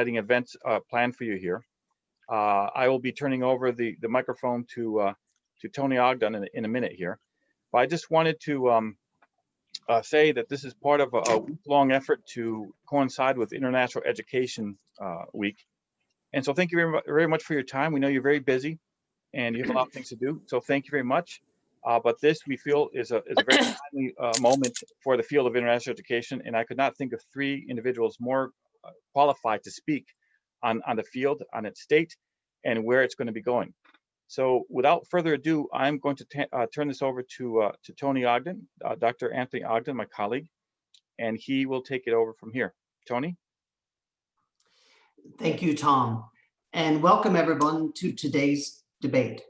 exciting events planned for you here. I will be turning over the microphone to Tony Ogden in a minute here. But I just wanted to say that this is part of a week-long effort to coincide with International Education Week. And so thank you very much for your time. We know you're very busy and you have a lot of things to do. So thank you very much. But this, we feel, is a very timely moment for the field of international education. And I could not think of three individuals more qualified to speak on the field, on its state, and where it's going to be going. So without further ado, I'm going to turn this over to Tony Ogden, Dr. Anthony Ogden, my colleague, and he will take it over from here. Tony? Thank you, Tom, and welcome everyone to today's debate.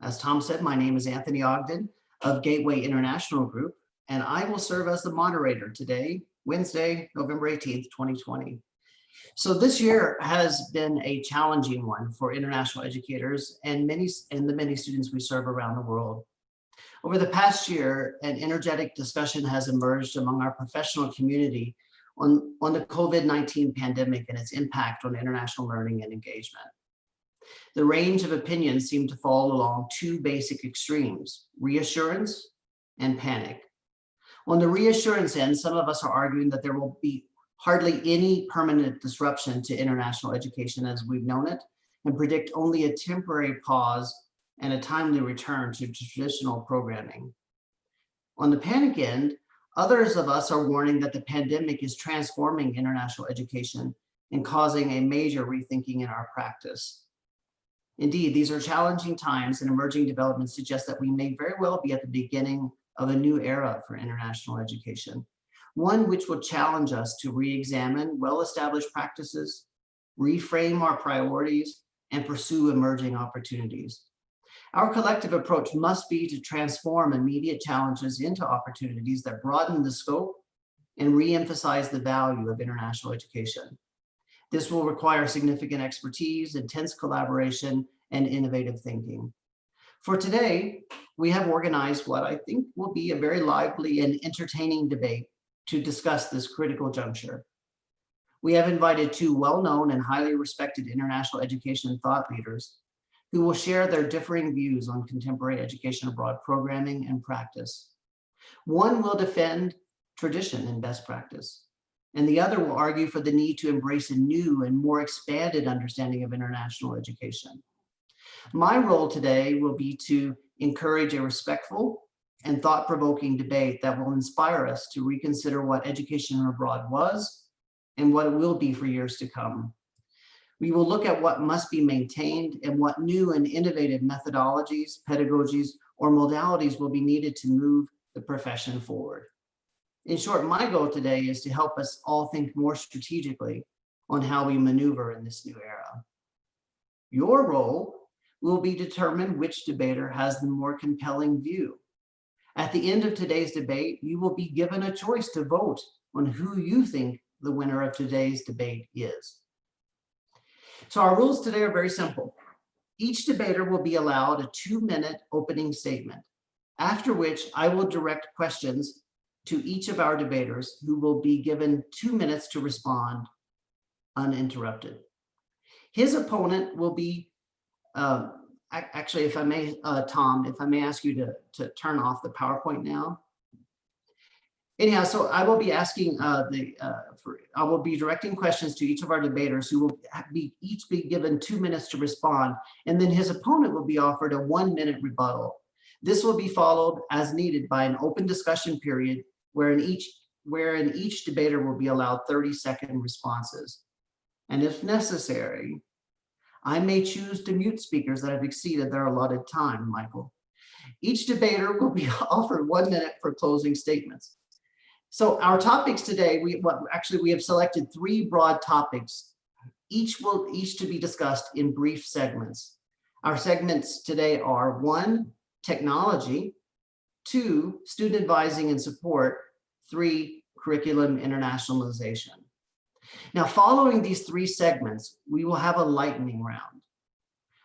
As Tom said, my name is Anthony Ogden of Gateway International Group, and I will serve as the moderator today, Wednesday, November 18th, 2020. So this year has been a challenging one for international educators and the many students we serve around the world. Over the past year, an energetic discussion has emerged among our professional community on the COVID-19 pandemic and its impact on international learning and engagement. The range of opinions seem to fall along two basic extremes: reassurance and panic. On the reassurance end, some of us are arguing that there will be hardly any permanent disruption to international education as we've known it, and predict only a temporary pause and a timely return to traditional programming. On the panic end, others of us are warning that the pandemic is transforming international education and causing a major rethinking in our practice. Indeed, these are challenging times, and emerging developments suggest that we may very well be at the beginning of a new era for international education, one which will challenge us to re-examine well-established practices, reframe our priorities, and pursue emerging opportunities. Our collective approach must be to transform immediate challenges into opportunities that broaden the scope and re-emphasize the value of international education. This will require significant expertise, intense collaboration, and innovative thinking. For today, we have organized what I think will be a very lively and entertaining debate to discuss this critical juncture. We have invited two well-known and highly respected international education thought leaders who will share their differing views on contemporary education abroad programming and practice. One will defend tradition and best practice, and the other will argue for the need to embrace a new and more expanded understanding of international education. My role today will be to encourage a respectful and thought-provoking debate that will inspire us to reconsider what education abroad was and what it will be for years to come. We will look at what must be maintained and what new and innovative methodologies, pedagogies, or modalities will be needed to move the profession forward. In short, my goal today is to help us all think more strategically on how we maneuver in this new era. Your role will be determine which debater has the more compelling view. At the end of today's debate, you will be given a choice to vote on who you think the winner of today's debate is. So our rules today are very simple. Each debater will be allowed a 2-minute opening statement, after which I will direct questions to each of our debaters, who will be given 2 minutes to respond uninterrupted. His opponent will be, actually, if I may, Tom, if I may ask you to turn off the PowerPoint now. Anyhow, so I will be asking I will be directing questions to each of our debaters, who will each be given 2 minutes to respond, and then his opponent will be offered a 1-minute rebuttal. This will be followed as needed by an open discussion period wherein each debater will be allowed 30-second responses. And if necessary, I may choose to mute speakers that have exceeded their allotted time, Michael. Each debater will be offered 1 minute for closing statements. So our topics today, we have selected 3 broad topics, each to be discussed in brief segments. Our segments today are 1, technology; 2, student advising and support; 3, curriculum internationalization. Now, following these 3 segments, we will have a lightning round,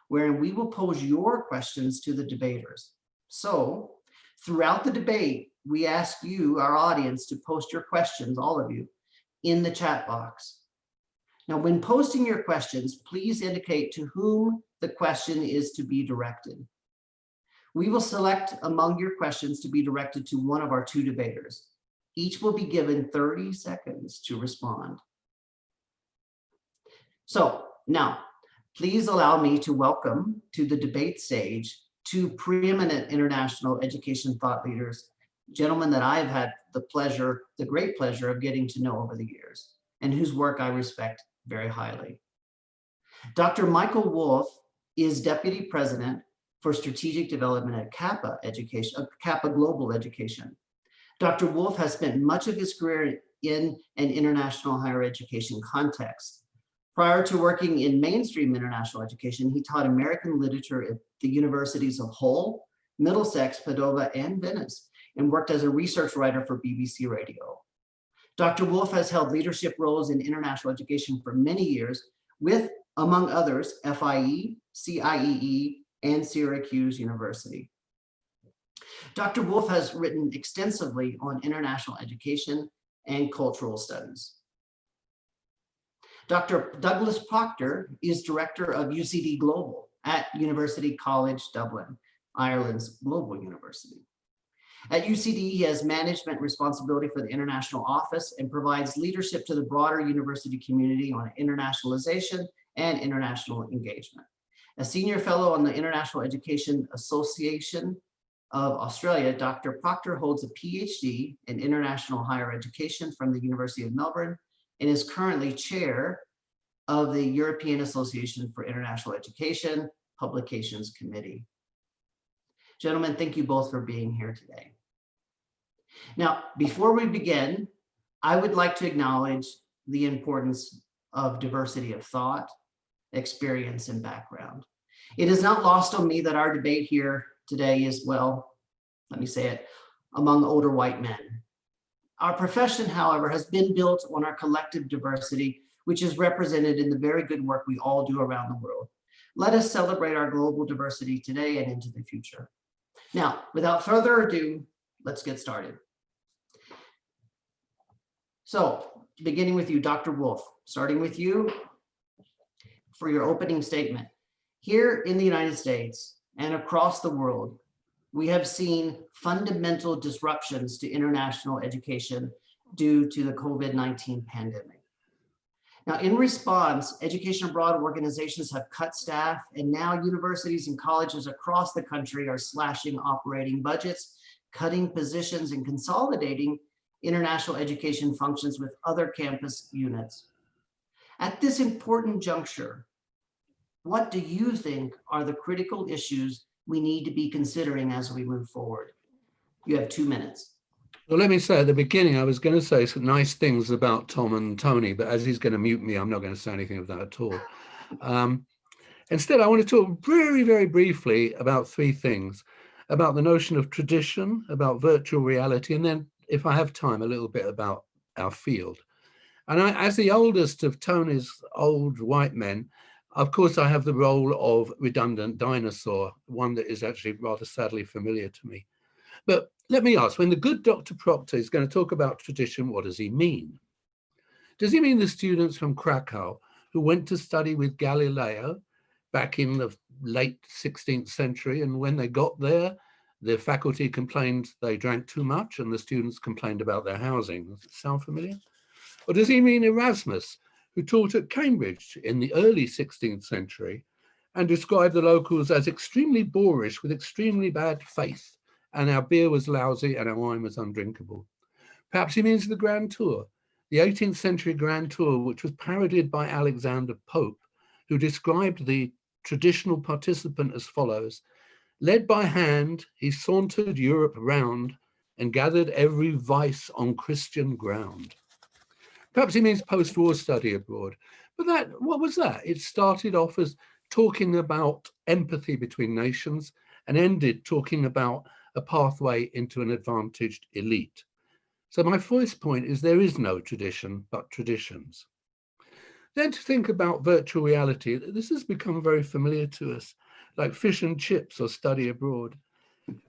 wherein we will pose your questions to the debaters. So throughout the debate, we ask you, our audience, to post your questions, all of you, in the chat box. Now, when posting your questions, please indicate to whom the question is to be directed. We will select among your questions to be directed to one of our two debaters. Each will be given 30 seconds to respond. So now, please allow me to welcome to the debate stage two preeminent international education thought leaders, gentlemen that I've had the great pleasure of getting to know over the years, and whose work I respect very highly. Dr. Michael Woolf is Deputy President for Strategic Development at CAPA Global Education. Dr. Woolf has spent much of his career in an international higher education context. Prior to working in mainstream international education, he taught American literature at the universities of Hull, Middlesex, Padova, and Venice, and worked as a research writer for BBC Radio. Dr. Woolf has held leadership roles in international education for many years with, among others, FIE, CIEE, and Syracuse University. Dr. Woolf has written extensively on international education and cultural studies. Dr. Douglas Proctor is director of UCD Global at University College Dublin, Ireland's global university. At UCD, he has management responsibility for the international office and provides leadership to the broader university community on internationalization and international engagement. A senior fellow on the International Education Association of Australia, Dr. Proctor holds a PhD in international higher education from the University of Melbourne and is currently chair of the European Association for International Education Publications Committee. Gentlemen, thank you both for being here today. Now, before we begin, I would like to acknowledge the importance of diversity of thought, experience, and background. It is not lost on me that our debate here today is, well, let me say it, among older white men. Our profession, however, has been built on our collective diversity, which is represented in the very good work we all do around the world. Let us celebrate our global diversity today and into the future. Now, without further ado, let's get started. So, beginning with you, Dr. Woolf, starting with you for your opening statement. Here in the United States and across the world, we have seen fundamental disruptions to international education due to the COVID-19 pandemic. Now, in response, education abroad organizations have cut staff, and now universities and colleges across the country are slashing operating budgets, cutting positions, and consolidating international education functions with other campus units. At this important juncture, what do you think are the critical issues we need to be considering as we move forward? You have 2 minutes. Well, let me say at the beginning, I was going to say some nice things about Tom and Tony, but as he's going to mute me, I'm not going to say anything of that at all. Instead, I want to talk very, very briefly about three things: about the notion of tradition, about virtual reality, and then, if I have time, a little bit about our field. And as the oldest of Tony's old white men, of course, I have the role of redundant dinosaur, one that is actually rather sadly familiar to me. But let me ask, when the good Dr. Proctor is going to talk about tradition, what does he mean? Does he mean the students from Krakow who went to study with Galileo back in the late 16th century, and when they got there, the faculty complained they drank too much and the students complained about their housing? Does it sound familiar? Or does he mean Erasmus, who taught at Cambridge in the early 16th century and described the locals as extremely boorish with extremely bad faith, and our beer was lousy and our wine was undrinkable? Perhaps he means the Grand Tour, the 18th century Grand Tour, which was parodied by Alexander Pope, who described the traditional participant as follows: led by hand, he sauntered Europe round and gathered every vice on Christian ground. Perhaps he means post-war study abroad. But what was that? It started off as talking about empathy between nations and ended talking about a pathway into an advantaged elite. So my first point is there is no tradition, but traditions. Then to think about virtual reality, this has become very familiar to us, like fish and chips or study abroad.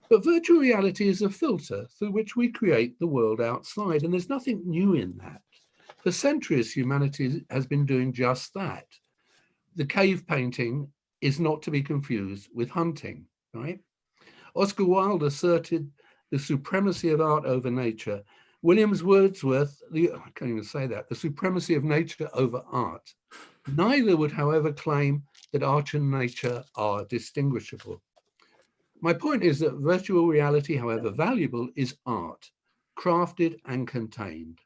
But virtual reality is a filter through which we create the world outside, and there's nothing new in that. For centuries, humanity has been doing just that. The cave painting is not to be confused with hunting, right? Oscar Wilde asserted the supremacy of art over nature. Williams Wordsworth, I can't even say that, the supremacy of nature over art. Neither would, however, claim that art and nature are distinguishable. My point is that virtual reality, however valuable, is art, crafted and contained.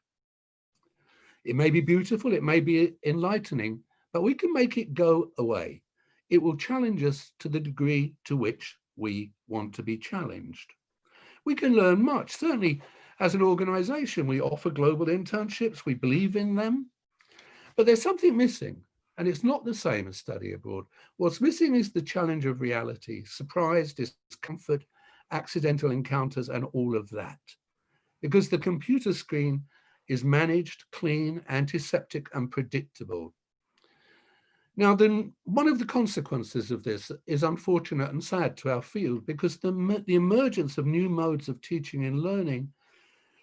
It may be beautiful, it may be enlightening, but we can make it go away. It will challenge us to the degree to which we want to be challenged. We can learn much. Certainly, as an organization, we offer global internships, we believe in them, but there's something missing, and it's not the same as study abroad. What's missing is the challenge of reality, surprise, discomfort, accidental encounters, and all of that. Because the computer screen is managed, clean, antiseptic, and predictable. Now, then, one of the consequences of this is unfortunate and sad to our field, because the emergence of new modes of teaching and learning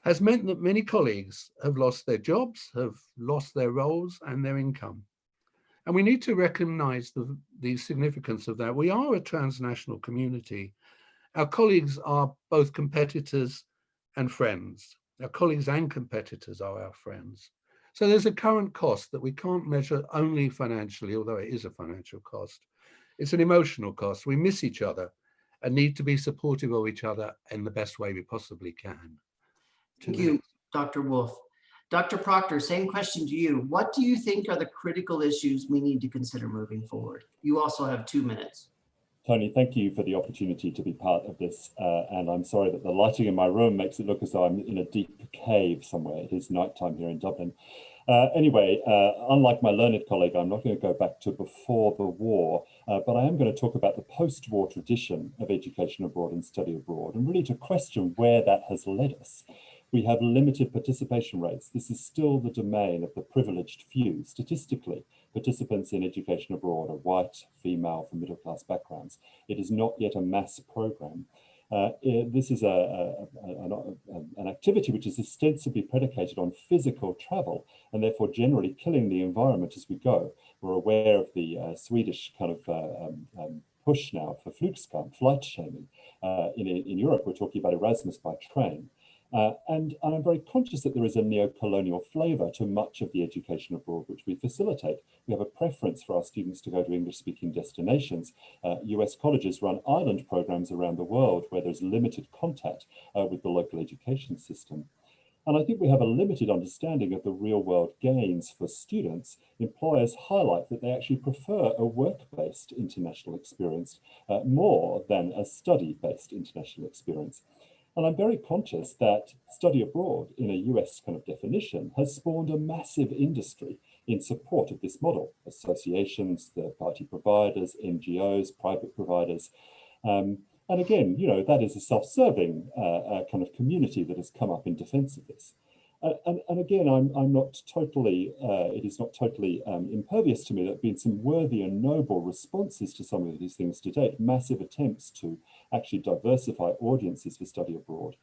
has meant that many colleagues have lost their jobs, have lost their roles and their income. And we need to recognize the significance of that. We are a transnational community. Our colleagues are both competitors and friends. Our colleagues and competitors are our friends. So there's a current cost that we can't measure only financially, although it is a financial cost. It's an emotional cost. We miss each other and need to be supportive of each other in the best way we possibly can. Thank you, Dr. Woolf. Dr. Proctor, same question to you. What do you think are the critical issues we need to consider moving forward? You also have 2 minutes. Tony, thank you for the opportunity to be part of this. And I'm sorry that the lighting in my room makes it look as though I'm in a deep cave somewhere. It is nighttime here in Dublin. Anyway, unlike my learned colleague, I'm not going to go back to before the war, but I am going to talk about the post-war tradition of education abroad and study abroad, and really to question where that has led us. We have limited participation rates. This is still the domain of the privileged few. Statistically, participants in education abroad are white, female, from middle-class backgrounds. It is not yet a mass program. This is an activity which is ostensibly predicated on physical travel and therefore generally killing the environment as we go. We're aware of the Swedish kind of push now for Flugskam, flight shaming. In Europe, we're talking about Erasmus by train. And I'm very conscious that there is a neo-colonial flavour to much of the education abroad which we facilitate. We have a preference for our students to go to English-speaking destinations. US colleges run island programmes around the world where there's limited contact with the local education system. And I think we have a limited understanding of the real-world gains for students. Employers highlight that they actually prefer a work-based international experience more than a study-based international experience. And I'm very conscious that study abroad in a US kind of definition has spawned a massive industry in support of this model. Associations, third-party providers, NGOs, private providers. And again, you know, that is a self-serving kind of community that has come up in defense of this. And again, I'm not totally, it is not totally impervious to me that there have been some worthy and noble responses to some of these things to date, massive attempts to actually diversify audiences for study abroad.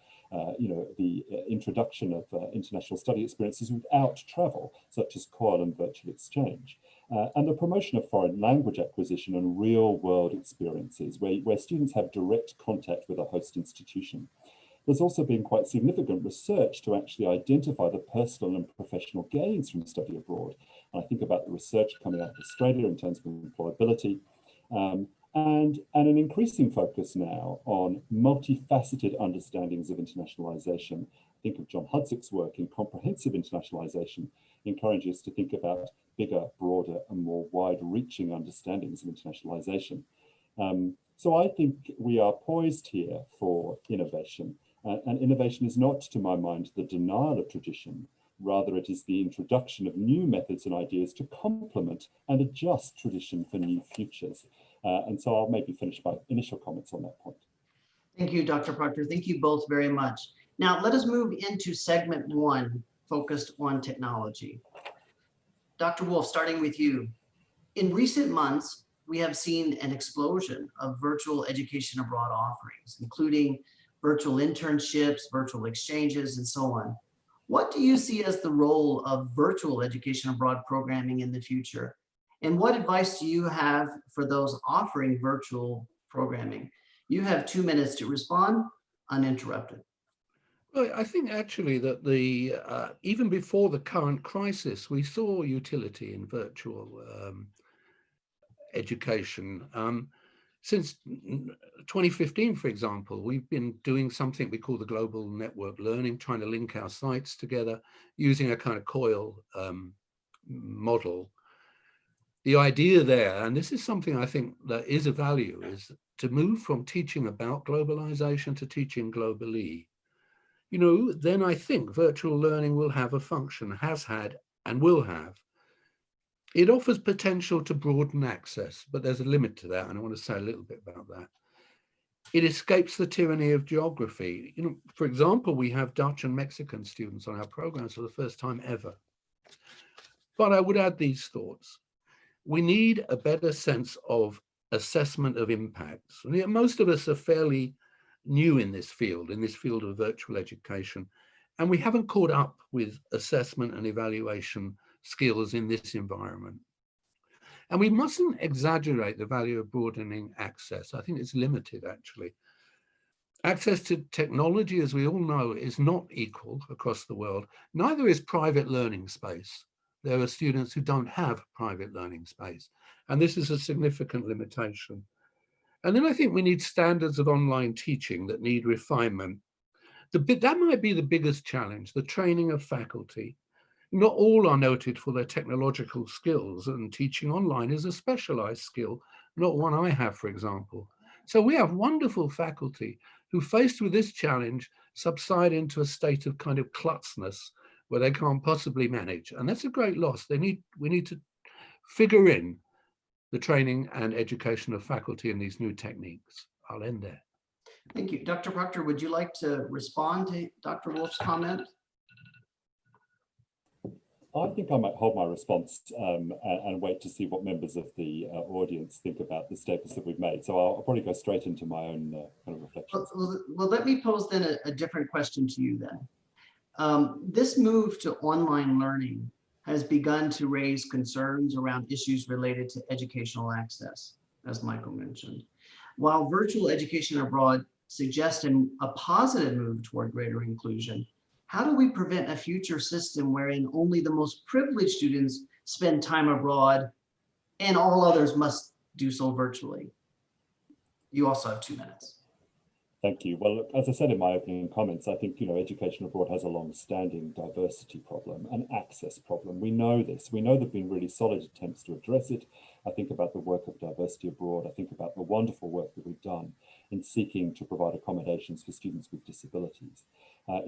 You know, the introduction of international study experiences without travel, such as COIL and virtual exchange. And the promotion of foreign language acquisition and real world experiences where students have direct contact with a host institution. There's also been quite significant research to actually identify the personal and professional gains from study abroad. And I think about the research coming out of Australia in terms of employability, and an increasing focus now on multifaceted understandings of internationalization. Think of John Hudsick's work in comprehensive internationalization, encouraging us to think about bigger, broader, and more wide-reaching understandings of internationalization. So I think we are poised here for innovation. And innovation is not, to my mind, the denial of tradition. Rather, it is the introduction of new methods and ideas to complement and adjust tradition for new futures. And so I'll maybe finish my initial comments on that point. Thank you, Dr. Proctor. Thank you both very much. Now, let us move into segment 1, focused on technology. Dr. Woolf, starting with you. In recent months, we have seen an explosion of virtual education abroad offerings, including virtual internships, virtual exchanges, and so on. What do you see as the role of virtual education abroad programming in the future? And what advice do you have for those offering virtual programming? You have 2 minutes to respond uninterrupted. Well, I think actually that the even before the current crisis, we saw utility in virtual education. Since 2015, for example, we've been doing something we call the global network learning, trying to link our sites together using a kind of COIL model. The idea there, and this is something I think that is a value, is to move from teaching about globalization to teaching globally. You know, then I think virtual learning will have a function, has had and will have. It offers potential to broaden access, but there's a limit to that, and I want to say a little bit about that. It escapes the tyranny of geography. You know, for example, we have Dutch and Mexican students on our programs for the first time ever. But I would add these thoughts. We need a better sense of assessment of impacts. Most of us are fairly new in this field of virtual education, and we haven't caught up with assessment and evaluation skills in this environment. And we mustn't exaggerate the value of broadening access. I think it's limited, actually. Access to technology, as we all know, is not equal across the world. Neither is private learning space. There are students who don't have private learning space, and this is a significant limitation. And then I think we need standards of online teaching that need refinement. That might be the biggest challenge, the training of faculty. Not all are noted for their technological skills, and teaching online is a specialized skill, not one I have, for example. So we have wonderful faculty who, faced with this challenge, subside into a state of kind of klutzness where they can't possibly manage. And that's a great loss. We need to figure in the training and education of faculty in these new techniques. I'll end there. Thank you. Dr. Proctor, would you like to respond to Dr. Woolf's comment? I think I might hold my response and wait to see what members of the audience think about the statements that we've made. So I'll probably go straight into my own kind of reflections. Well, let me pose then a different question to you then. This move to online learning has begun to raise concerns around issues related to educational access, as Michael mentioned. While virtual education abroad suggests a positive move toward greater inclusion, how do we prevent a future system wherein only the most privileged students spend time abroad and all others must do so virtually? You also have 2 minutes. Thank you. Well, look, as I said in my opening comments, I think, you know, education abroad has a long-standing diversity problem, an access problem. We know this. We know there have been really solid attempts to address it. I think about the work of Diversity Abroad. I think about the wonderful work that we've done in seeking to provide accommodations for students with disabilities.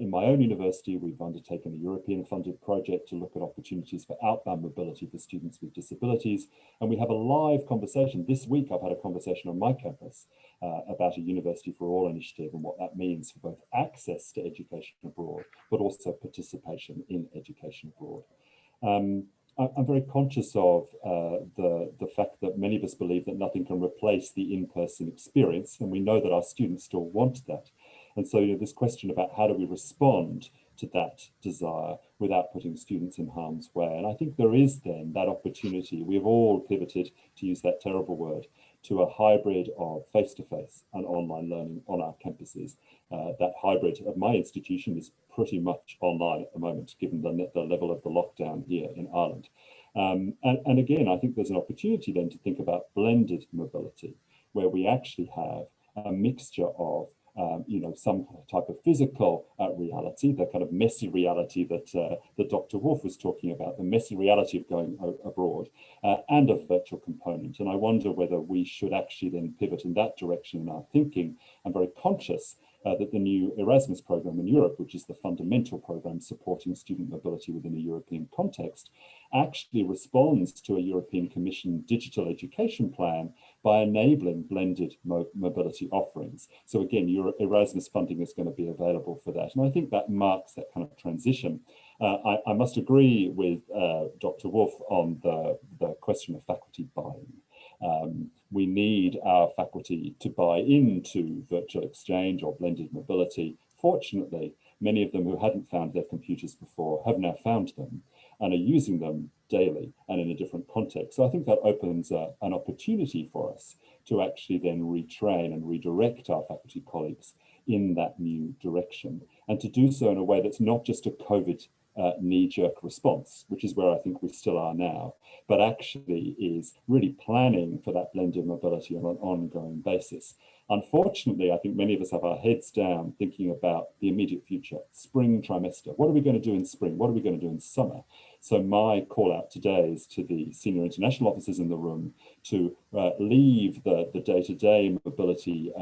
In my own university, we've undertaken a European-funded project to look at opportunities for outbound mobility for students with disabilities. And we have a live conversation. This week, I've had a conversation on my campus about a University for All initiative and what that means for both access to education abroad, but also participation in education abroad. I'm very conscious of the fact that many of us believe that nothing can replace the in-person experience, and we know that our students still want that. And so, you know, this question about how do we respond to that desire without putting students in harm's way. And I think there is then that opportunity. We have all pivoted, to use that terrible word, to a hybrid of face-to-face and online learning on our campuses. That hybrid of my institution is pretty much online at the moment, given the level of the lockdown here in Ireland. And again, I think there's an opportunity then to think about blended mobility, where we actually have a mixture of you know, some type of physical reality, the kind of messy reality that Dr. Woolf was talking about, the messy reality of going abroad, and a virtual component. And I wonder whether we should actually then pivot in that direction in our thinking. I'm very conscious that the new Erasmus program in Europe, which is the fundamental program supporting student mobility within a European context, actually responds to a European Commission digital education plan by enabling blended mobility offerings. So again, your Erasmus funding is going to be available for that. And I think that marks that kind of transition. I must agree with Dr. Woolf on the question of faculty buy-in. We need our faculty to buy into virtual exchange or blended mobility. Fortunately, many of them who hadn't found their computers before have now found them and are using them daily and in a different context. So I think that opens an opportunity for us to actually then retrain and redirect our faculty colleagues in that new direction, and to do so in a way that's not just a COVID knee-jerk response, which is where I think we still are now, but actually is really planning for that blended mobility on an ongoing basis. Unfortunately, I think many of us have our heads down thinking about the immediate future, spring trimester. What are we going to do in spring? What are we going to do in summer? So my call out today is to the senior international officers in the room to leave the day-to-day mobility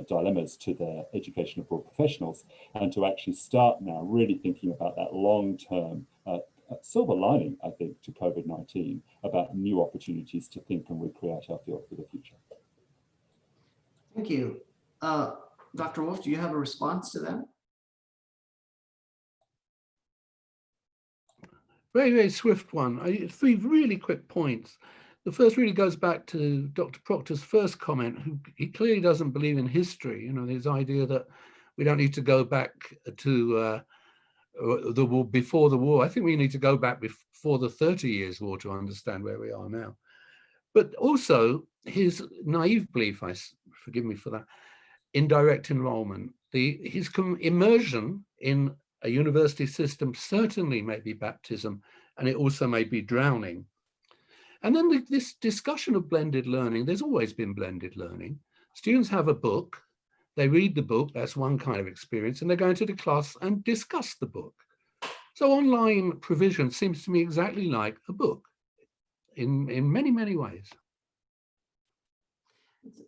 dilemmas to their education abroad professionals, and to actually start now really thinking about that long-term silver lining, I think, to COVID-19, about new opportunities to think and recreate our field for the future. Thank you. Dr. Woolf, do you have a response to that? Very, very swift one. Three really quick points. The first really goes back to Dr. Proctor's first comment, who he clearly doesn't believe in history. You know, his idea that we don't need to go back to the war, before the war. I think we need to go back before the 30 Years' War to understand where we are now. But also his naive belief, forgive me for that, in direct enrollment. His immersion in a university system certainly may be baptism, and it also may be drowning. And then this discussion of blended learning, there's always been blended learning. Students have a book, they read the book, that's one kind of experience, and they go into the class and discuss the book. So online provision seems to me exactly like a book in many, many ways.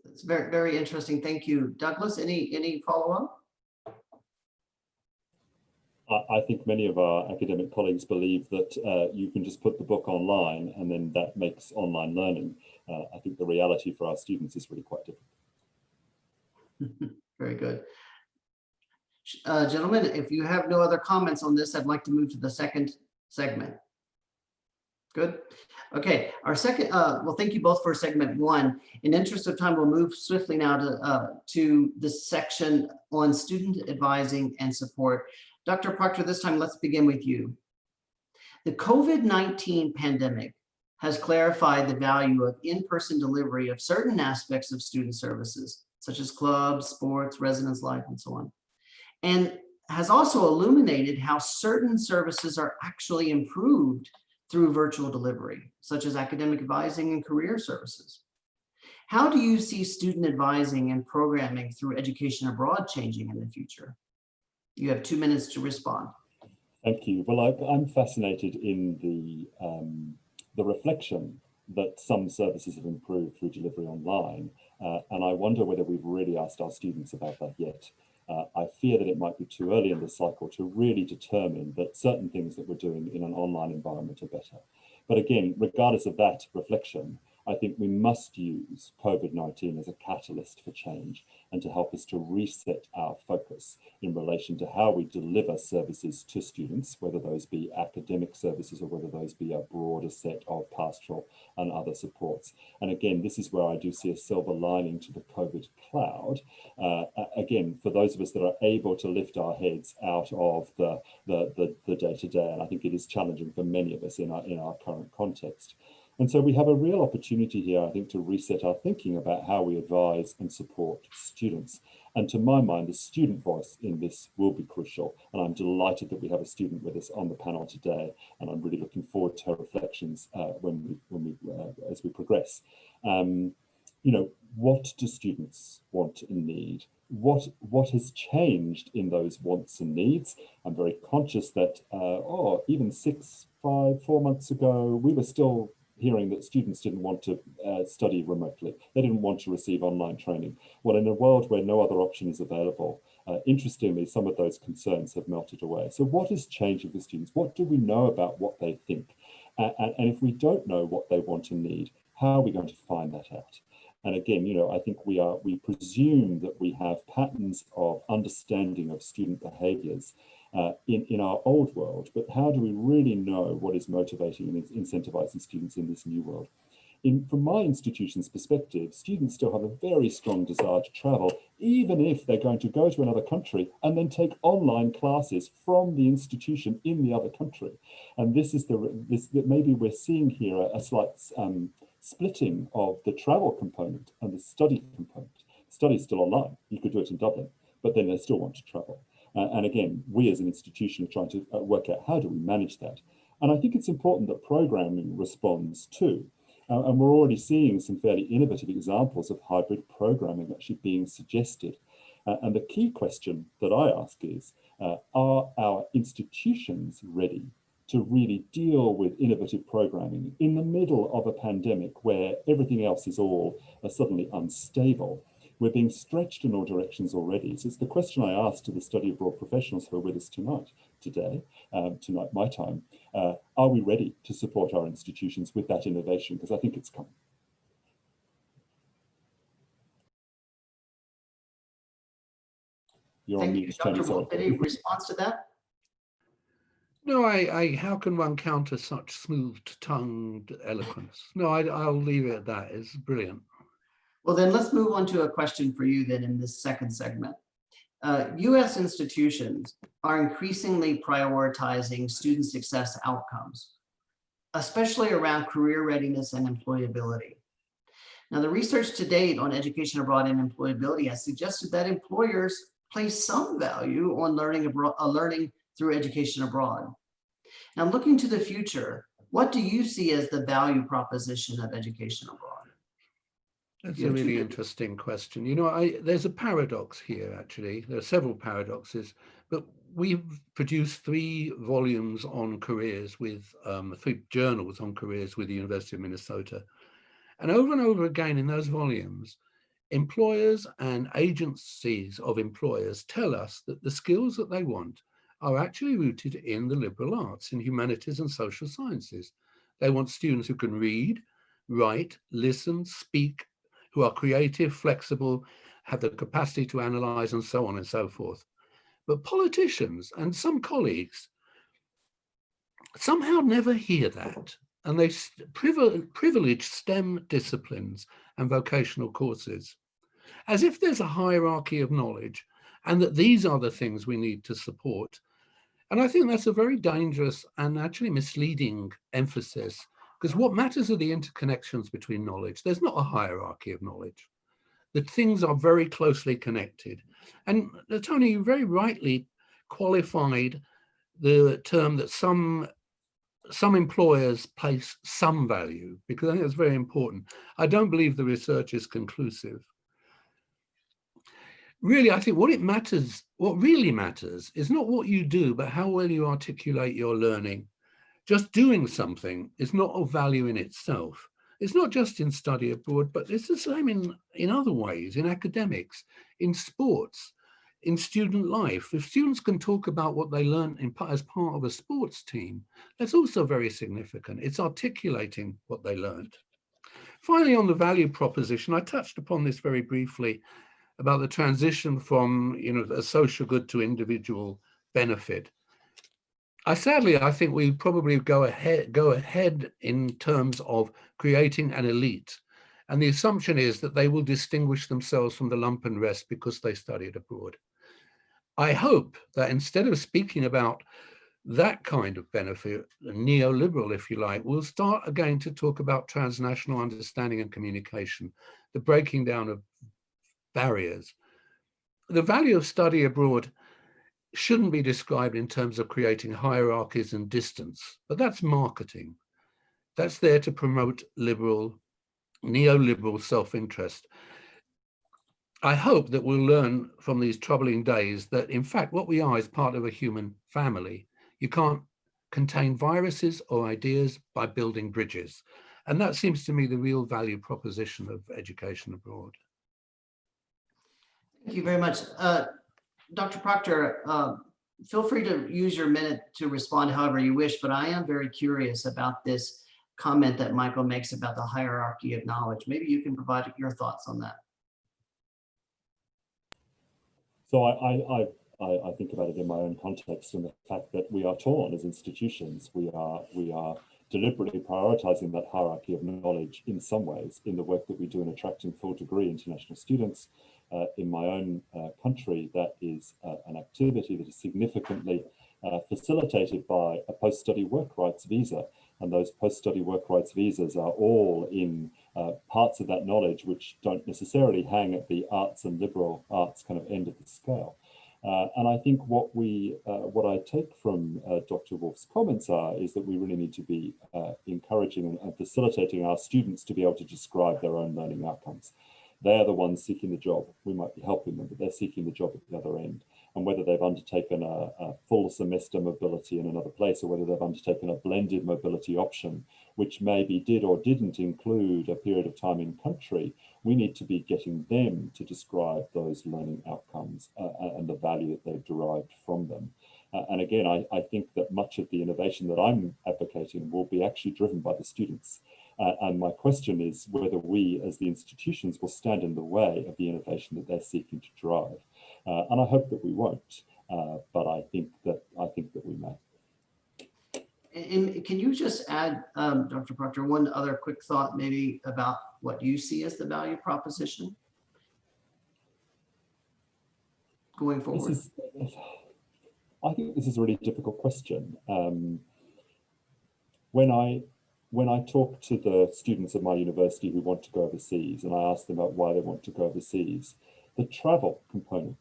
It's very, very interesting. Thank you. Douglas, any follow-up? I think many of our academic colleagues believe that you can just put the book online and then that makes online learning. I think the reality for our students is really quite different. Very good. Gentlemen, if you have no other comments on this, I'd like to move to the second segment. Good. Okay, our second, well, thank you both for segment one. In interest of time, we'll move swiftly now to this section on student advising and support. Dr. Proctor, this time, let's begin with you. The COVID-19 pandemic has clarified the value of in-person delivery of certain aspects of student services, such as clubs, sports, residence life, and so on, and has also illuminated how certain services are actually improved through virtual delivery, such as academic advising and career services. How do you see student advising and programming through education abroad changing in the future? You have 2 minutes to respond. Thank you. Well, I'm fascinated in the reflection that some services have improved through delivery online, and I wonder whether we've really asked our students about that yet. I fear that it might be too early in the cycle to really determine that certain things that we're doing in an online environment are better. But again, regardless of that reflection, I think we must use COVID-19 as a catalyst for change and to help us to reset our focus in relation to how we deliver services to students, whether those be academic services or whether those be a broader set of pastoral and other supports. And again, this is where I do see a silver lining to the COVID cloud. Again, for those of us that are able to lift our heads out of the day-to-day, and I think it is challenging for many of us in our current context. And so we have a real opportunity here, I think, to reset our thinking about how we advise and support students. And to my mind, the student voice in this will be crucial. And I'm delighted that we have a student with us on the panel today. And I'm really looking forward to her reflections as we progress. You know, what do students want and need? What has changed in those wants and needs? I'm very conscious that, even 4 months ago, we were still hearing that students didn't want to study remotely. They didn't want to receive online training. Well, in a world where no other option is available, interestingly, some of those concerns have melted away. So what is changing for students? What do we know about what they think? And if we don't know what they want and need, how are we going to find that out? And again, you know, I think we presume that we have patterns of understanding of student behaviors in our old world, but how do we really know what is motivating and incentivizing students in this new world? from my institution's perspective, students still have a very strong desire to travel, even if they're going to go to another country and then take online classes from the institution in the other country. And this is that maybe we're seeing here a slight splitting of the travel component and the study component. Study is still online. You could do it in Dublin, but then they still want to travel. And again, we as an institution are trying to work out how do we manage that. And I think it's important that programming responds too. And we're already seeing some fairly innovative examples of hybrid programming actually being suggested. And the key question that I ask is, are our institutions ready to really deal with innovative programming in the middle of a pandemic where everything else is all suddenly unstable? We're being stretched in all directions already. So it's the question I asked to the study abroad professionals who are with us tonight, my time. Are we ready to support our institutions with that innovation? Because I think it's coming. You're on mute, Tony, Dr. Woolf, any response to that? No, how can one counter such smooth-tongued eloquence? No, I'll leave it at that. It's brilliant. Well, then let's move on to a question for you then in this second segment. US institutions are increasingly prioritizing student success outcomes, especially around career readiness and employability. Now, the research to date on education abroad and employability has suggested that employers place some value on learning through education abroad. Now, looking to the future, what do you see as the value proposition of education abroad? That's a really interesting question. You know, there's a paradox here, actually. There are several paradoxes, but we've produced 3 volumes on careers with 3 journals on careers with the University of Minnesota. And over again in those volumes, employers and agencies of employers tell us that the skills that they want are actually rooted in the liberal arts, in humanities and social sciences. They want students who can read, write, listen, speak, who are creative, flexible, have the capacity to analyze, and so on and so forth. But politicians and some colleagues somehow never hear that, and they privilege STEM disciplines and vocational courses, as if there's a hierarchy of knowledge, and that these are the things we need to support. And I think that's a very dangerous and actually misleading emphasis, because what matters are the interconnections between knowledge. There's not a hierarchy of knowledge. The things are very closely connected. And Tony, you very rightly qualified the term that some employers place some value, because I think that's very important. I don't believe the research is conclusive. Really, I think what really matters is not what you do, but how well you articulate your learning. Just doing something is not of value in itself. It's not just in study abroad, but it's the same in other ways, in academics, in sports, in student life. If students can talk about what they learned as part of a sports team, that's also very significant. It's articulating what they learned. Finally, on the value proposition, I touched upon this very briefly about the transition from, a social good to individual benefit. I think we probably go ahead in terms of creating an elite. And the assumption is that they will distinguish themselves from the lump and rest because they studied abroad. I hope that instead of speaking about that kind of benefit, neoliberal, if you like, we'll start again to talk about transnational understanding and communication, the breaking down of barriers. The value of study abroad shouldn't be described in terms of creating hierarchies and distance, but that's marketing. That's there to promote neoliberal self-interest. I hope that we'll learn from these troubling days that, in fact, what we are is part of a human family. You can't contain viruses or ideas by building bridges. And that seems to me the real value proposition of education abroad. Thank you very much. Dr. Proctor, feel free to use your minute to respond however you wish, but I am very curious about this comment that Michael makes about the hierarchy of knowledge. Maybe you can provide your thoughts on that. So I think about it in my own context and the fact that we are torn as institutions. We are deliberately prioritizing that hierarchy of knowledge in some ways in the work that we do in attracting full degree international students. In my own country, that is an activity that is significantly facilitated by a post-study work rights visa. And those post-study work rights visas are all in parts of that knowledge which don't necessarily hang at the arts and liberal arts kind of end of the scale. And I think what I take from Dr. Woolf's comments is that we really need to be encouraging and facilitating our students to be able to describe their own learning outcomes. They're the ones seeking the job. We might be helping them, but they're seeking the job at the other end. And whether they've undertaken a full semester mobility in another place, or whether they've undertaken a blended mobility option, which maybe did or didn't include a period of time in country, we need to be getting them to describe those learning outcomes and the value that they've derived from them. And again, I think that much of the innovation that I'm advocating will be actually driven by the students. And my question is whether we as the institutions will stand in the way of the innovation that they're seeking to drive. And I hope that we won't, but I think that we may. And can you just add, Dr. Proctor, one other quick thought maybe about what you see as the value proposition going forward? I think this is a really difficult question. When I talk to the students at my university who want to go overseas, and I ask them about why they want to go overseas, the travel component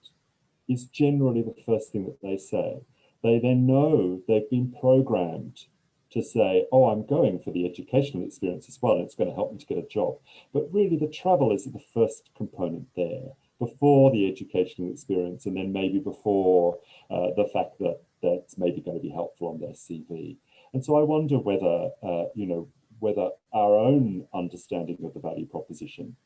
is generally the first thing that they say. They then know they've been programmed to say, oh, I'm going for the educational experience as well, and it's going to help me to get a job. But really the travel is the first component there, before the educational experience, and then maybe before the fact that that's maybe going to be helpful on their CV. And so I wonder whether, whether our own understanding of the value proposition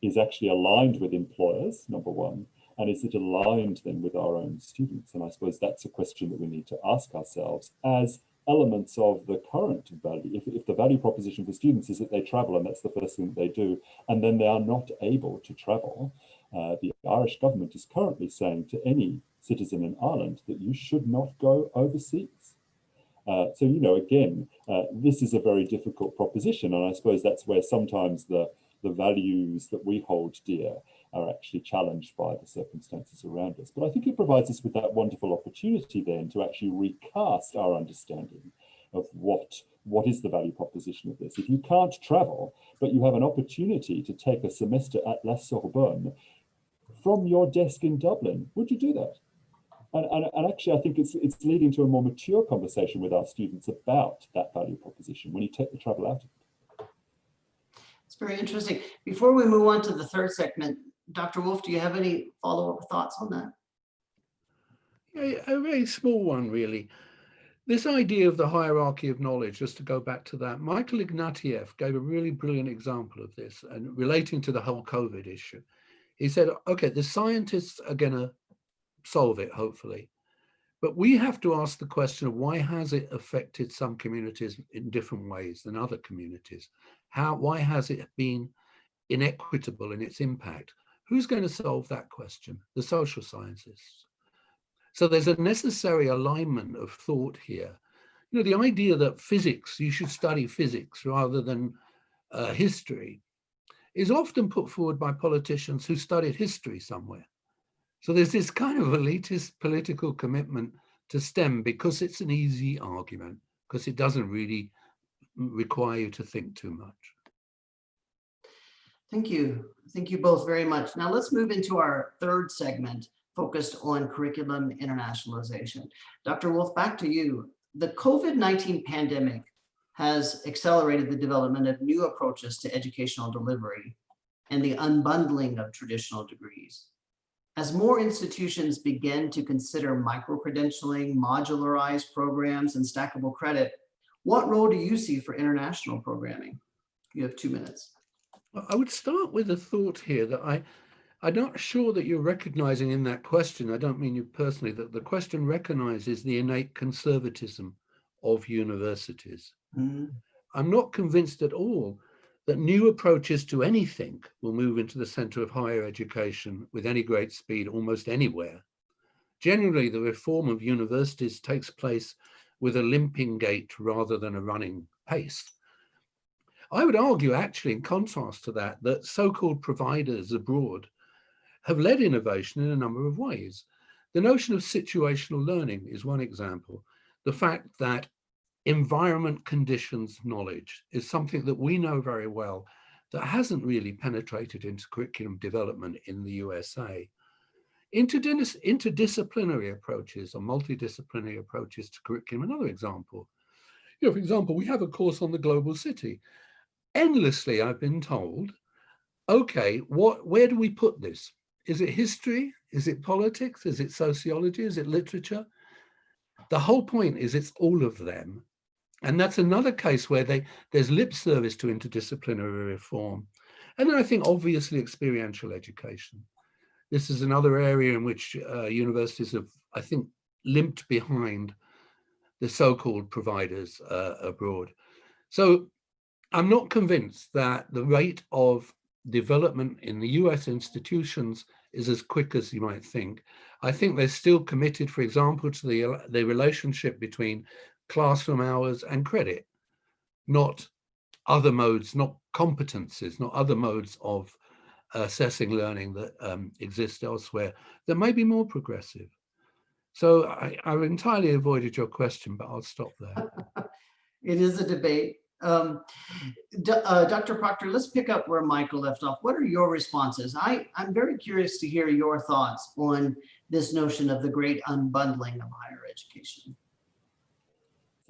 is actually aligned with employers, number one, and is it aligned then with our own students? And I suppose that's a question that we need to ask ourselves as elements of the current value. If the value proposition for students is that they travel and that's the first thing that they do, and then they are not able to travel, the Irish government is currently saying to any citizen in Ireland that you should not go overseas. So, again, this is a very difficult proposition, and I suppose that's where sometimes the values that we hold dear are actually challenged by the circumstances around us. But I think it provides us with that wonderful opportunity then to actually recast our understanding of what is the value proposition of this. If you can't travel, but you have an opportunity to take a semester at La Sorbonne from your desk in Dublin, would you do that? And actually, I think it's leading to a more mature conversation with our students about that value proposition when you take the travel out of it. It's very interesting. Before we move on to the third segment, Dr. Woolf, do you have any follow-up thoughts on that? Yeah, a very small one, really. This idea of the hierarchy of knowledge, just to go back to that, Michael Ignatieff gave a really brilliant example of this, and relating to the whole COVID issue. He said, okay, the scientists are going to solve it, hopefully. But we have to ask the question of why has it affected some communities in different ways than other communities? Why has it been inequitable in its impact? Who's going to solve that question? The social sciences. So there's a necessary alignment of thought here. The idea that physics, you should study physics rather than history, is often put forward by politicians who studied history somewhere. So there's this kind of elitist political commitment to STEM because it's an easy argument, because it doesn't really require you to think too much. Thank you. Thank you both very much. Now let's move into our third segment focused on curriculum internationalization. Dr. Woolf, back to you. The COVID-19 pandemic has accelerated the development of new approaches to educational delivery and the unbundling of traditional degrees. As more institutions begin to consider micro-credentialing, modularized programs, and stackable credit, what role do you see for international programming? You have 2 minutes. Well, I would start with a thought here that I'm not sure that you're recognizing in that question, I don't mean you personally, that the question recognizes the innate conservatism of universities. Mm-hmm. I'm not convinced at all that new approaches to anything will move into the center of higher education with any great speed almost anywhere. Generally, the reform of universities takes place with a limping gait rather than a running pace. I would argue, actually, in contrast to that, that so-called providers abroad have led innovation in a number of ways. The notion of situational learning is one example. The fact that environment conditions knowledge is something that we know very well that hasn't really penetrated into curriculum development in the USA. Interdisciplinary approaches or multidisciplinary approaches to curriculum, another example. For example, we have a course on the global city. Endlessly, I've been told, okay, where do we put this? Is it history? Is it politics? Is it sociology? Is it literature? The whole point is it's all of them. And that's another case where there's lip service to interdisciplinary reform. And then I think obviously experiential education. This is another area in which universities have, I think, limped behind the so-called providers abroad. So I'm not convinced that the rate of development in the US institutions is as quick as you might think. I think they're still committed, for example, to the relationship between classroom hours and credit, not other modes, not competencies, not other modes of assessing learning that exist elsewhere that may be more progressive. So I've entirely avoided your question, but I'll stop there. It is a debate. Dr. Proctor, let's pick up where Michael left off. What are your responses? I'm very curious to hear your thoughts on this notion of the great unbundling of higher education.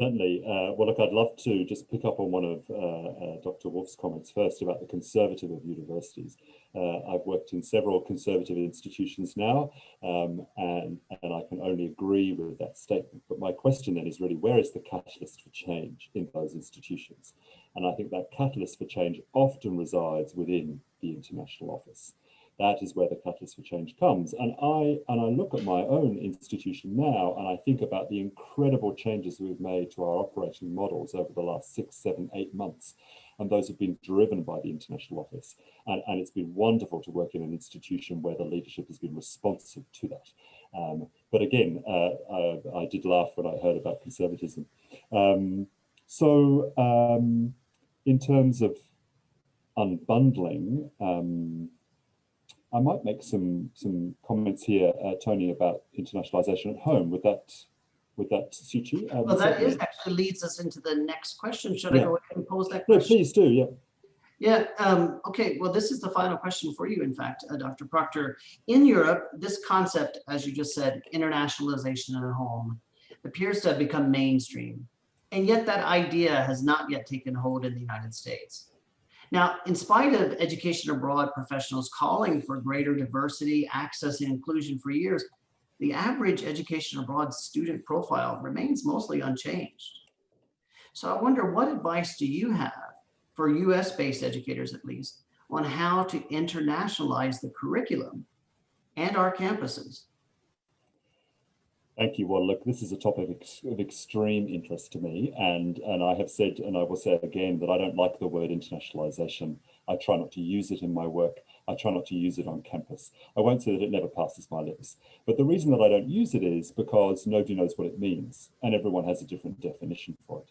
Certainly. Well, look, I'd love to just pick up on one of Dr. Woolf's comments first about the conservative of universities. I've worked in several conservative institutions now, and I can only agree with that statement. But my question then is really, where is the catalyst for change in those institutions? And I think that catalyst for change often resides within the international office. That is where the catalyst for change comes. And I look at my own institution now, and I think about the incredible changes we've made to our operating models over the last 6, 7, 8 months. And those have been driven by the international office. And it's been wonderful to work in an institution where the leadership has been responsive to that. But again, I did laugh when I heard about conservatism. In terms of unbundling, I might make some comments here, Tony, about internationalization at home. Would that suit you? Well, that actually leads us into the next question. Should I go ahead and pose that question? No, please do, yeah. Yeah, okay, well, this is the final question for you, in fact, Dr. Proctor. In Europe, this concept, as you just said, internationalization at home, appears to have become mainstream. And yet that idea has not yet taken hold in the United States. Now, in spite of education abroad professionals calling for greater diversity, access, and inclusion for years, the average education abroad student profile remains mostly unchanged. So I wonder, what advice do you have for US-based educators, at least, on how to internationalize the curriculum and our campuses? Thank you. Well, look, this is a topic of extreme interest to me, and I have said, and I will say it again, that I don't like the word internationalization. I try not to use it in my work. I try not to use it on campus. I won't say that it never passes my lips, but the reason that I don't use it is because nobody knows what it means, and everyone has a different definition for it.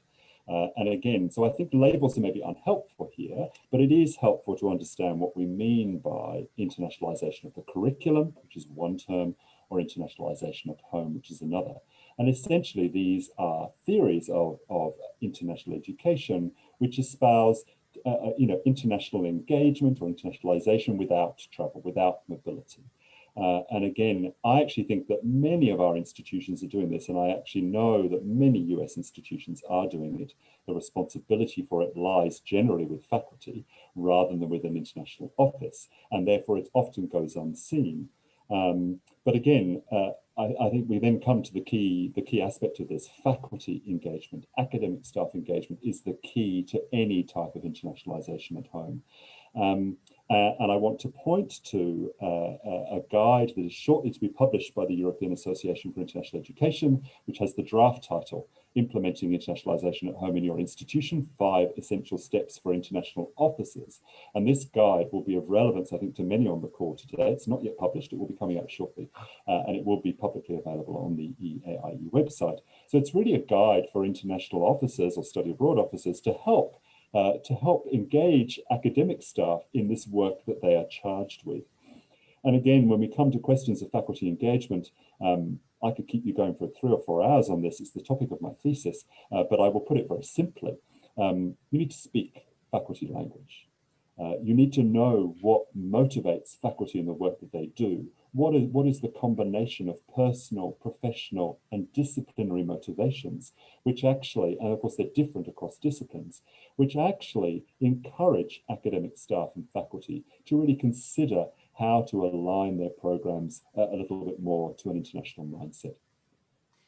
And again, so I think labels are maybe unhelpful here, but it is helpful to understand what we mean by internationalization of the curriculum, which is one term, or internationalization at home, which is another. And essentially, these are theories of international education, which espouse international engagement or internationalization without travel, without mobility. And again, I actually think that many of our institutions are doing this, and I actually know that many US institutions are doing it. The responsibility for it lies generally with faculty rather than with an international office, and therefore it often goes unseen. But again, I think we then come to the key aspect of this: faculty engagement, academic staff engagement is the key to any type of internationalization at home. And I want to point to a guide that is shortly to be published by the European Association for International Education, which has the draft title, Implementing Internationalization at Home in Your Institution, 5 Essential Steps for International Officers. And this guide will be of relevance, I think, to many on the call today. It's not yet published, it will be coming out shortly, and it will be publicly available on the EAIE website. So it's really a guide for international officers or study abroad officers to help engage academic staff in this work that they are charged with. And again, when we come to questions of faculty engagement, I could keep you going for 3 or 4 hours on this. It's the topic of my thesis, but I will put it very simply. You need to speak faculty language. You need to know what motivates faculty in the work that they do. What is the combination of personal, professional, and disciplinary motivations, which actually, and of course they're different across disciplines, which actually encourage academic staff and faculty to really consider how to align their programs a little bit more to an international mindset.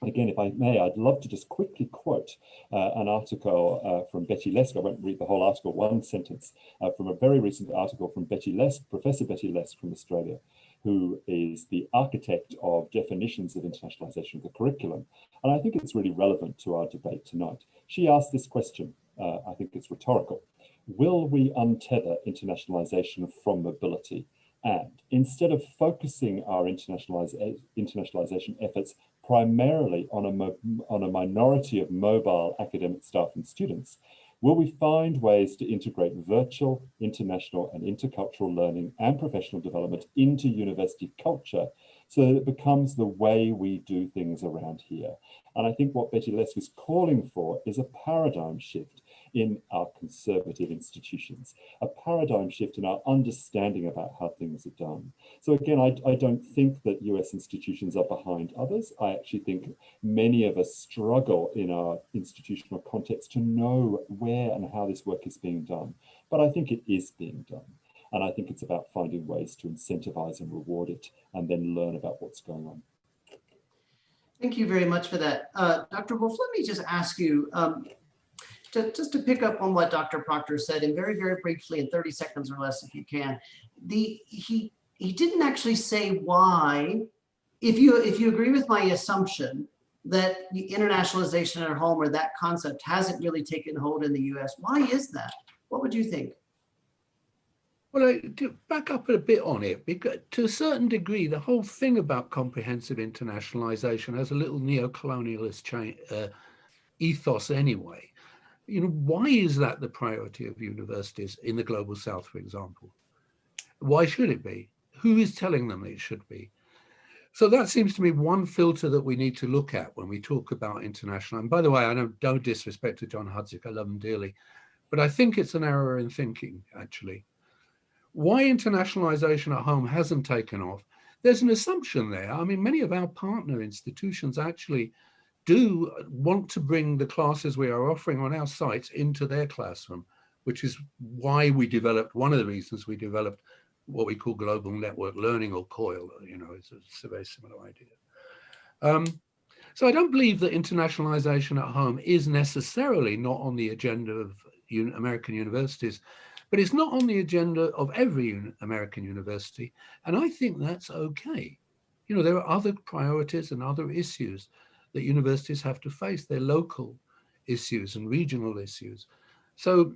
Again, if I may, I'd love to just quickly quote an article from Betty Lesk. I won't read the whole article, one sentence from a very recent article from Betty Lesk, Professor Betty Lesk from Australia, who is the architect of definitions of internationalization of the curriculum. And I think it's really relevant to our debate tonight. She asked this question, I think it's rhetorical. Will we untether internationalization from mobility? And instead of focusing our internationalization efforts primarily on a minority of mobile academic staff and students, will we find ways to integrate virtual, international, and intercultural learning and professional development into university culture so that it becomes the way we do things around here? And I think what Betty Lesk is calling for is a paradigm shift in our conservative institutions, a paradigm shift in our understanding about how things are done. So again, I don't think that US institutions are behind others. I actually think many of us struggle in our institutional context to know where and how this work is being done. But I think it is being done. And I think it's about finding ways to incentivize and reward it and then learn about what's going on. Thank you very much for that. Dr. Woolf, let me just ask you, just to pick up on what Dr. Proctor said, and very, very briefly, in 30 seconds or less, if you can, he didn't actually say why, if you agree with my assumption that the internationalization at home or that concept hasn't really taken hold in the US, why is that? What would you think? Well, to back up a bit on it, because to a certain degree, the whole thing about comprehensive internationalization has a little neo-colonialist ethos anyway. You know, why is that the priority of universities in the Global South, for example? Why should it be? Who is telling them it should be? So that seems to me one filter that we need to look at when we talk about international. And by the way, I don't disrespect to John Hudzik, I love him dearly, but I think it's an error in thinking, actually. Why internationalization at home hasn't taken off, there's an assumption there. I mean, many of our partner institutions actually do want to bring the classes we are offering on our sites into their classroom, which is why we developed, one of the reasons we developed what we call global network learning, or COIL, you know, it's a very similar idea. So I don't believe that internationalization at home is necessarily not on the agenda of American universities, but it's not on the agenda of every American university. And I think that's okay. You know, there are other priorities and other issues that universities have to face. They're local issues and regional issues. So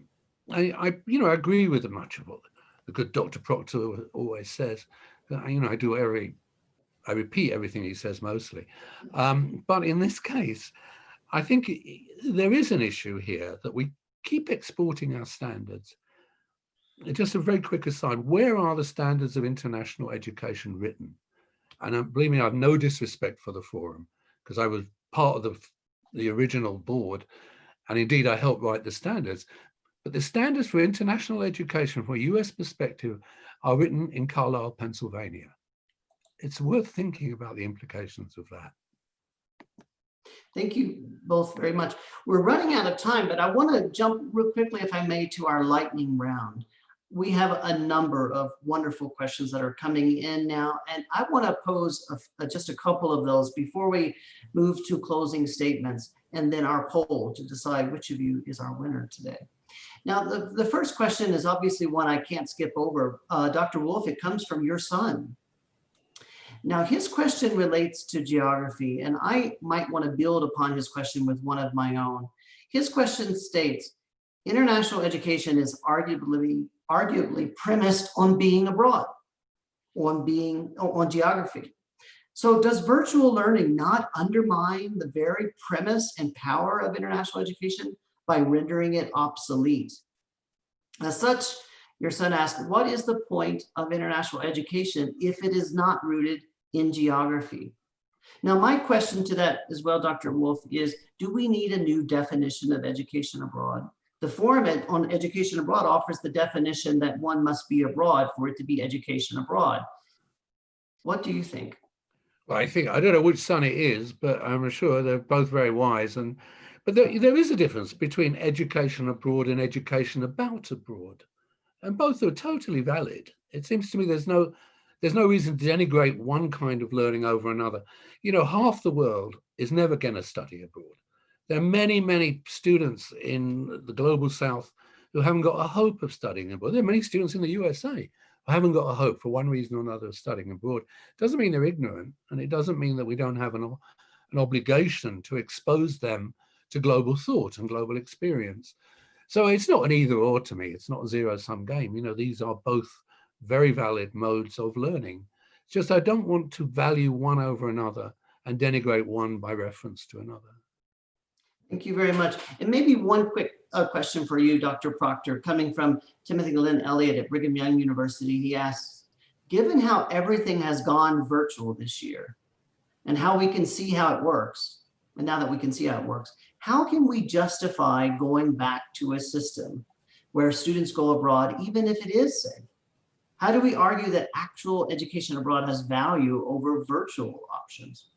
I agree with much of what the good Dr. Proctor always says. You know, I repeat everything he says mostly. But in this case, I think there is an issue here that we keep exporting our standards. Just a very quick aside, where are the standards of international education written? And believe me, I have no disrespect for the forum, because I was part of the original board, and indeed I helped write the standards. But the standards for international education from a US perspective are written in Carlisle, Pennsylvania. It's worth thinking about the implications of that. Thank you both very much. We're running out of time, but I want to jump real quickly, if I may, to our lightning round. We have a number of wonderful questions that are coming in now, and I want to pose just a couple of those before we move to closing statements and then our poll to decide which of you is our winner today. Now, the first question is obviously one I can't skip over. Dr. Woolf, it comes from your son. Now, his question relates to geography, and I might want to build upon his question with one of my own. His question states, international education is arguably premised on being abroad, on geography. So does virtual learning not undermine the very premise and power of international education by rendering it obsolete? As such, your son asked, what is the point of international education if it is not rooted in geography? Now, my question to that as well, Dr. Woolf, is do we need a new definition of education abroad? The forum on education abroad offers the definition that one must be abroad for it to be education abroad. What do you think? Well, I don't know which son it is, but I'm sure they're both very wise. But there is a difference between education abroad and education about abroad, and both are totally valid. It seems to me there's no reason to denigrate one kind of learning over another. You know, half the world is never going to study abroad. There are many, many students in the global South who haven't got a hope of studying abroad. There are many students in the USA who haven't got a hope for one reason or another of studying abroad. It doesn't mean they're ignorant, and it doesn't mean that we don't have an obligation to expose them to global thought and global experience. So it's not an either or to me. It's not a zero-sum game. You know, these are both very valid modes of learning. It's just I don't want to value one over another and denigrate one by reference to another. Thank you very much. And maybe one quick question for you, Dr. Proctor, coming from Timothy Lynn Elliott at Brigham Young University. He asks, given how everything has gone virtual this year and how we can see how it works, and now that we can see how it works, how can we justify going back to a system where students go abroad, even if it is safe? How do we argue that actual education abroad has value over virtual options?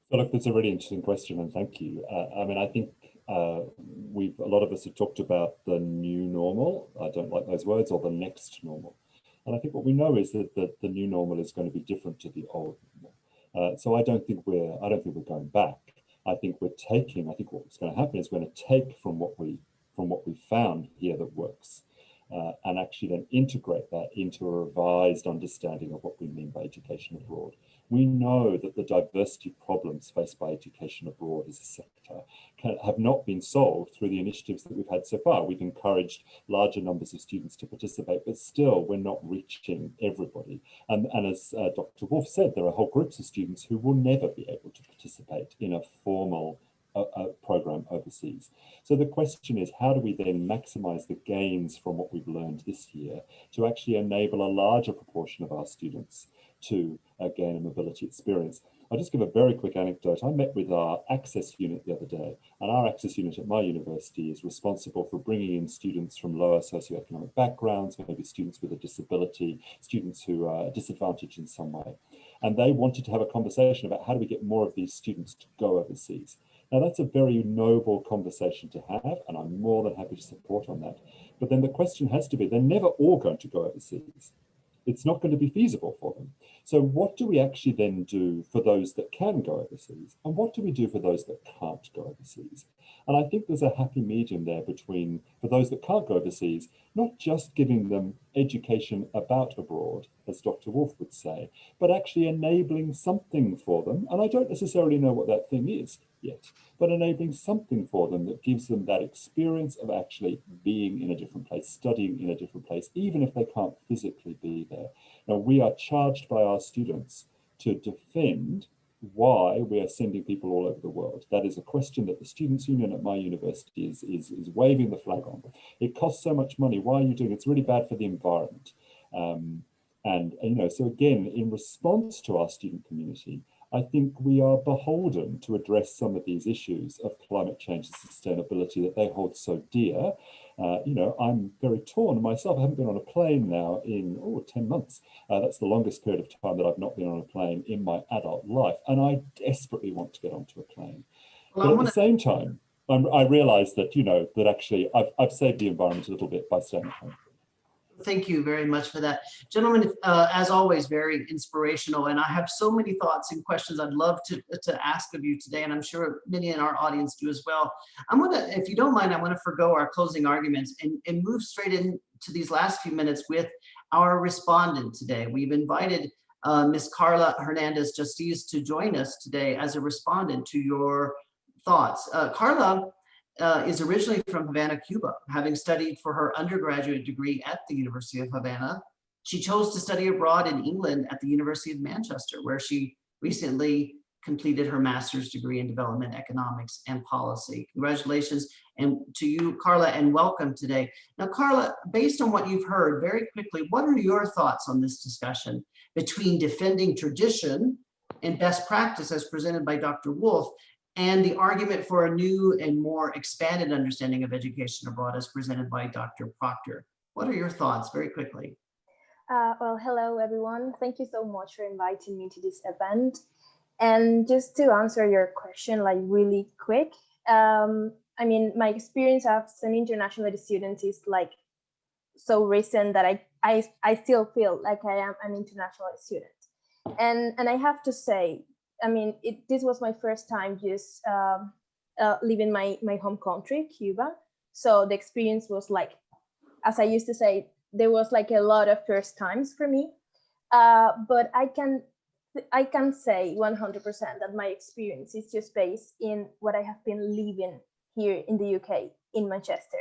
So look, that's a really interesting question, and thank you. I mean, I think a lot of us have talked about the new normal. I don't like those words, or the next normal. And I think what we know is that the new normal is going to be different to the old normal. So I don't think we're going back. I think what's going to happen is we're going to take from what we found here that works, and actually then integrate that into a revised understanding of what we mean by education abroad. We know that the diversity problems faced by education abroad as a sector have not been solved through the initiatives that we've had so far. We've encouraged larger numbers of students to participate, but still we're not reaching everybody. And as Dr. Woolf said, there are whole groups of students who will never be able to participate in a formal program overseas. So the question is, how do we then maximize the gains from what we've learned this year to actually enable a larger proportion of our students to gain a mobility experience? I'll just give a very quick anecdote. I met with our access unit the other day, and our access unit at my university is responsible for bringing in students from lower socioeconomic backgrounds, maybe students with a disability, students who are disadvantaged in some way. And they wanted to have a conversation about how do we get more of these students to go overseas. Now, that's a very noble conversation to have, and I'm more than happy to support on that. But then the question has to be, they're never all going to go overseas. It's not going to be feasible for them. So what do we actually then do for those that can go overseas? And what do we do for those that can't go overseas? And I think there's a happy medium there between, for those that can't go overseas, not just giving them education about abroad, as Dr. Woolf would say, but actually enabling something for them. And I don't necessarily know what that thing is yet, but enabling something for them that gives them that experience of actually being in a different place, studying in a different place, even if they can't physically be there. Now, we are charged by our students to defend why we are sending people all over the world. That is a question that the Students' Union at my university is waving the flag on. It costs so much money. Why are you doing it? It's really bad for the environment. And you know, so again, in response to our student community, I think we are beholden to address some of these issues of climate change and sustainability that they hold so dear. You know, I'm very torn myself. I haven't been on a plane now in 10 months. That's the longest period of time that I've not been on a plane in my adult life. And I desperately want to get onto a plane. Well, but at the same time, I realize that, you know, that actually I've saved the environment a little bit by staying at home. Thank you very much for that. Gentlemen, as always, very inspirational. And I have so many thoughts and questions I'd love to ask of you today. And I'm sure many in our audience do as well. I'm gonna, if you don't mind, I want to forgo our closing arguments and move straight into these last few minutes with our respondent today. We've invited Ms. Carla Hernandez Justiz to join us today as a respondent to your thoughts. Carla is originally from Havana, Cuba, having studied for her undergraduate degree at the University of Havana. She chose to study abroad in England at the University of Manchester, where she recently completed her master's degree in development economics and policy. Congratulations and to you, Carla, and welcome today. Now, Carla, based on what you've heard, very quickly, what are your thoughts on this discussion between defending tradition and best practice as presented by Dr. Woolf, and the argument for a new and more expanded understanding of education abroad as presented by Dr. Proctor? What are your thoughts, very quickly? Well, hello, everyone. Thank you so much for inviting me to this event. And just to answer your question, like really quick, I mean, my experience as an international student is like so recent that I still feel like I am an international student. And I have to say, I mean, this was my first time just leaving my home country, Cuba. So the experience was like, as I used to say, there was like a lot of first times for me. But I can say 100% that my experience is just based in what I have been living here in the UK, in Manchester.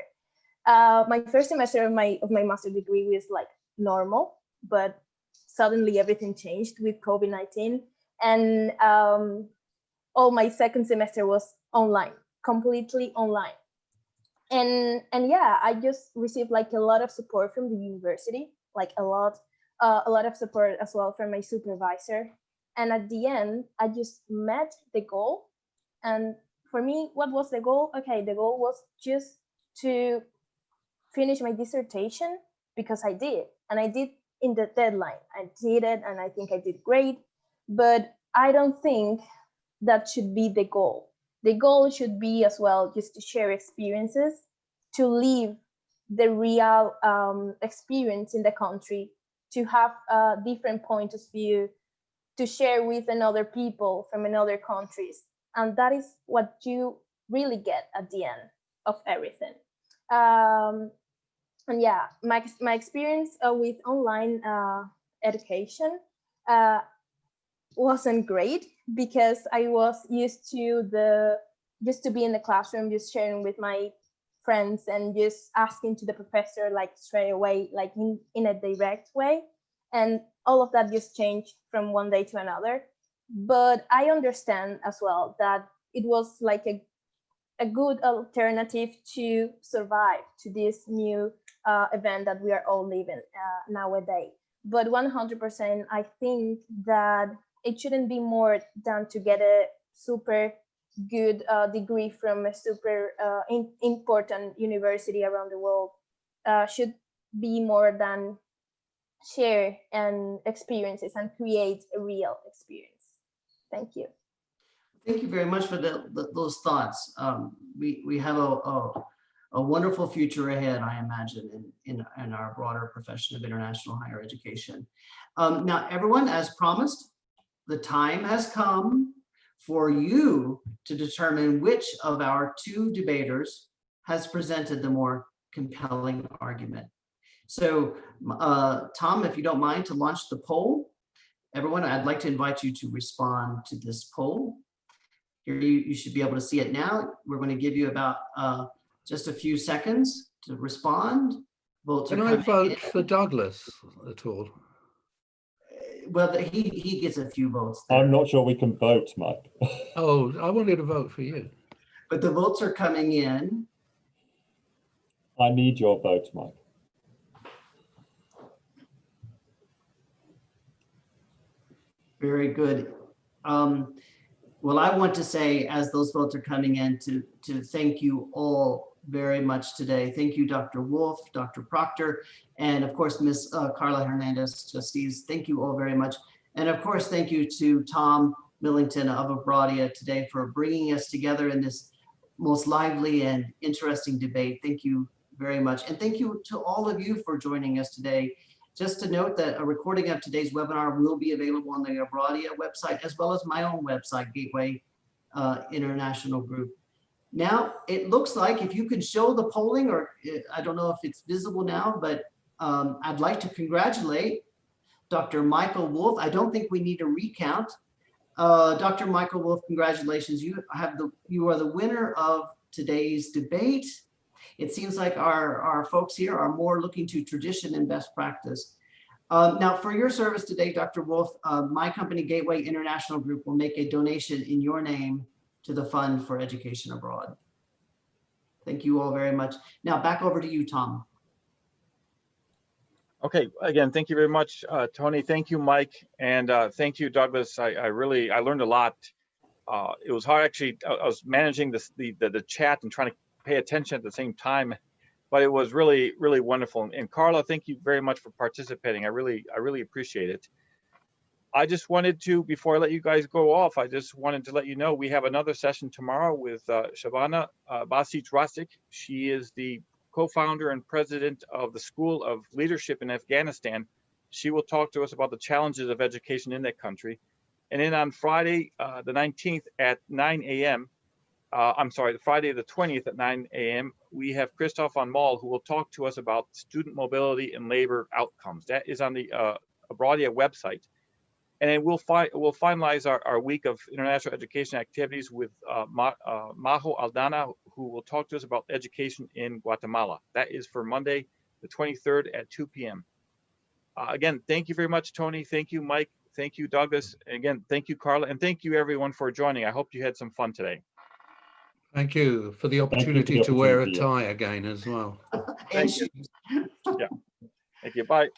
My first semester of my master's degree was like normal, but suddenly everything changed with COVID-19. And all my second semester was online, completely online. And yeah, I just received like a lot of support from the university, like a lot of support as well from my supervisor. And at the end, I just met the goal. And for me, what was the goal? Okay, the goal was just to finish my dissertation, because I did, and I did in the deadline. I did it, and I think I did great. But I don't think that should be the goal. The goal should be as well just to share experiences, to live the real experience in the country, to have different points of view, to share with another people from another countries. And that is what you really get at the end of everything. And yeah, my experience with online education wasn't great, because I was used to be in the classroom, just sharing with my friends and just asking to the professor like straight away, like in a direct way. And all of that just changed from one day to another. But I understand as well that it was like a good alternative to survive to this new event that we are all living nowadays. But 100%, I think that it shouldn't be more than to get a super good degree from a super important university around the world. Should be more than share and experiences and create a real experience. Thank you. Thank you very much for those thoughts. We have a wonderful future ahead, I imagine, in our broader profession of international higher education. Now, everyone, as promised, the time has come for you to determine which of our two debaters has presented the more compelling argument. So, Tom, if you don't mind to launch the poll. Everyone, I'd like to invite you to respond to this poll. Here you should be able to see it now. We're going to give you about just a few seconds to respond. Votes Can I vote for Douglas at all? Well, he gets a few votes there. I'm not sure we can vote, Mike. Oh, I wanted to vote for you. But the votes are coming in. I need your vote, Mike. Very good. Well, I want to say, as those votes are coming in, to thank you all very much today. Thank you, Dr. Woolf, Dr. Proctor, and of course, Ms. Carla Hernandez Justiz. Thank you all very much. And of course, thank you to Tom Millington of Abroadia today for bringing us together in this most lively and interesting debate. Thank you very much. And thank you to all of you for joining us today. Just to note that a recording of today's webinar will be available on the Abroadia website, as well as my own website, Gateway International Group. Now, it looks like if you can show the polling, or I don't know if it's visible now, but I'd like to congratulate Dr. Michael Woolf. I don't think we need a recount. Dr. Michael Woolf, congratulations. You are the winner of today's debate. It seems like our folks here are more looking to tradition and best practice. Now, for your service today, Dr. Woolf, my company, Gateway International Group, will make a donation in your name to the Fund for Education Abroad. Thank you all very much. Now, back over to you, Tom. Okay, again, thank you very much, Tony. Thank you, Mike, and thank you, Douglas. I learned a lot. It was hard, actually. I was managing the chat and trying to pay attention at the same time, but it was really, really wonderful. And Carla, thank you very much for participating. I really appreciate it. I just wanted to, before I let you guys go off, I just wanted to let you know we have another session tomorrow with Shabana Basic-Rasik. She is the co-founder and president of the School of Leadership in Afghanistan. She will talk to us about the challenges of education in that country. And then on Friday, the 19th at 9 a.m., Friday the 20th at 9 a.m., we have Christoph von Moll, who will talk to us about student mobility and labor outcomes. That is on the Abroadia website. And then we'll finalize our week of international education activities with Majo Aldana, who will talk to us about education in Guatemala. That is for Monday, the 23rd at 2 p.m. Again, thank you very much, Tony. Thank you, Mike. Thank you, Douglas. And again, thank you, Carla. And thank you, everyone, for joining. I hope you had some fun today. Thank you for the opportunity to wear a tie again as well. Thank you. Yeah. Thank you. Bye.